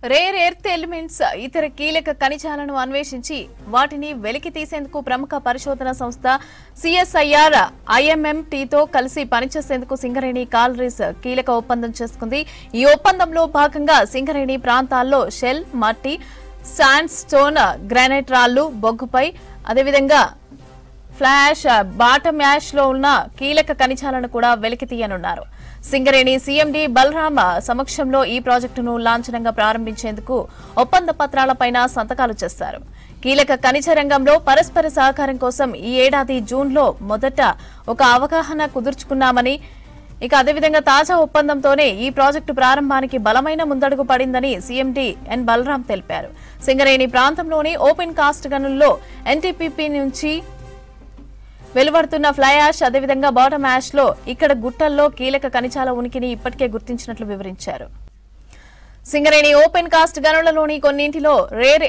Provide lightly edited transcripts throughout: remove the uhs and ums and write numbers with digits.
Rare earth elements ఇతర కీలక ఖనిజాలను అన్వేషించి వాటిని వెలికి తీసేందుకు ప్రముఖ పరిశోధన సంస్థ సిఎస్ఐఆర్ ఐఎంఎంటీతో కలిసి పనిచేసేందుకు సింగరేణి కాలరీస్ కీలక ఒప్పందం చేసుకుంది. ఈ ఒప్పందంలో భాగంగా సింగరేణి ప్రాంతాల్లో షెల్, మట్టి, శాండ్ స్టోన్, గ్రానైట్ రాళ్లు, బొగ్గుపై అదేవిధంగా ఫ్లాష్, బాటమ్ యాష్ లో ఉన్న కీలక ఖనిజాలను కూడా వెలికి తీయనున్నారు. సింగరేణి సీఎండీ బలరాం సమక్షంలో ఈ ప్రాజెక్టును లాంఛనంగా ప్రారంభించేందుకు ఒప్పంద పత్రాలపైన సంతకాలు చేశారు. కీలక ఖనిజ రంగంలో పరస్పర సహకారం కోసం ఈ ఏడాది జూన్లో మొదట ఒక అవగాహన కుదుర్చుకున్నామని, ఇక అదేవిధంగా తాజా ఒప్పందంతోనే ఈ ప్రాజెక్టు ప్రారంభానికి బలమైన ముందడుగు పడిందని సీఎండీ ఎన్ బలరాం తెలిపారు. సింగరేణి ప్రాంతంలోని ఓపెన్ కాస్ట్ గనుల్లో ఎన్టీపీపీ నుంచి వెలువడుతున్న ఫ్లై యాష్, అదేవిధంగా బాటమ్ యాష్ లో ఇక్కడ గుట్టల్లో కీలక ఖనిజాల ఉనికిని ఇప్పటికే గుర్తించినట్లు వివరించారు. సింగరేణి ఓపెన్ కాస్ట్ గనులలోని కొన్నింటిలో రేర్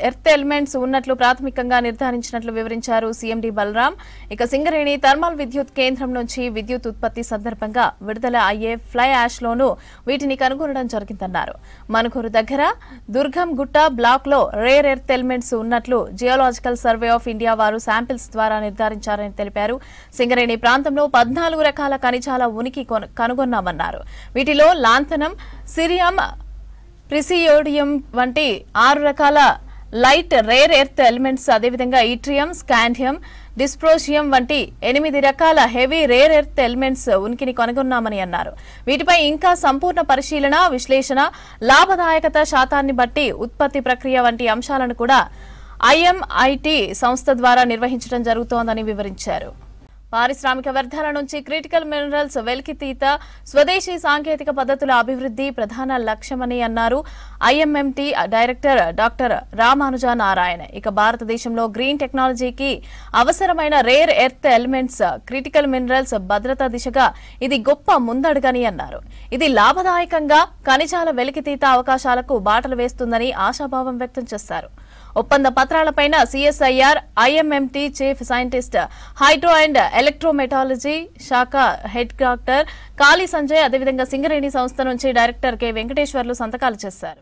ఎర్త్ ఎలిమెంట్స్ ఉన్నట్లు ప్రాథమికంగా నిర్ధారించినట్లు వివరించారు సీఎండీ బలరాం. ఇక సింగరేణి థర్మల్ విద్యుత్ కేంద్రం నుంచి విద్యుత్ ఉత్పత్తి సందర్భంగా విడుదల అయ్యే ఫ్లై యాష్ లోనూ వీటిని కనుగొనడం జరిగిందన్నారు. మనుకూరు దగ్గర దుర్గం గుట్ట బ్లాక్ లో రేర్ ఎర్త్ ఎలిమెంట్స్ ఉన్నట్లు జియోలాజికల్ సర్వే ఆఫ్ ఇండియా వారు శాంపిల్స్ ద్వారా నిర్ధారించారని తెలిపారు. సింగరేణి ప్రాంతంలో 14 రకాల ఖనిజాల ఉనికి కనుగొన్నామన్నారు. వీటిలో లాంథనం, సిరియం, ప్రిసియోడియం వంటి 6 రకాల లైట్ రేర్ ఎర్త్ ఎలిమెంట్స్, అదేవిధంగా ఈట్రియం, స్కాండియం, డిస్ప్రోషియం వంటి 8 రకాల హెవీ రేర్ ఎర్త్ ఎలిమెంట్స్ ఉనికిని కనుగొన్నామని అన్నారు. వీటిపై ఇంకా సంపూర్ణ పరిశీలన, విశ్లేషణ, లాభదాయకత శాతాన్ని బట్టి ఉత్పత్తి ప్రక్రియ వంటి అంశాలను కూడా ఐఎంఐటీ సంస్థ ద్వారా నిర్వహించడం జరుగుతోందని వివరించారు. పారిశ్రామిక వ్యర్థాల నుంచి క్రిటికల్ మినరల్స్ వెలికితీత, స్వదేశీ సాంకేతిక పద్ధతుల అభివృద్ధి ప్రధాన లక్ష్యమని అన్నారు ఐఎంఎంటీ డైరెక్టర్ డాక్టర్ రామానుజ నారాయణ. ఇక భారతదేశంలో గ్రీన్ టెక్నాలజీకి అవసరమైన rare earth elements, critical minerals భద్రత దిశగా ఇది గొప్ప ముందడుగని అన్నారు. ఇది లాభదాయకంగా ఖనిజాల వెలికితీత అవకాశాలకు బాటలు వేస్తుందని ఆశాభావం వ్యక్తం చేశారు. ఒప్పంద పత్రాలపైన CSIR IMMT chief scientist, hydro and electrometallurgy శాఖ హెడ్ డాక్టర్ కాళీ సంజయ్, అదేవిధంగా సింగరేణి సంస్థ నుంచి డైరెక్టర్ కె వెంకటేశ్వర్లు సంతకాలు చేశారు.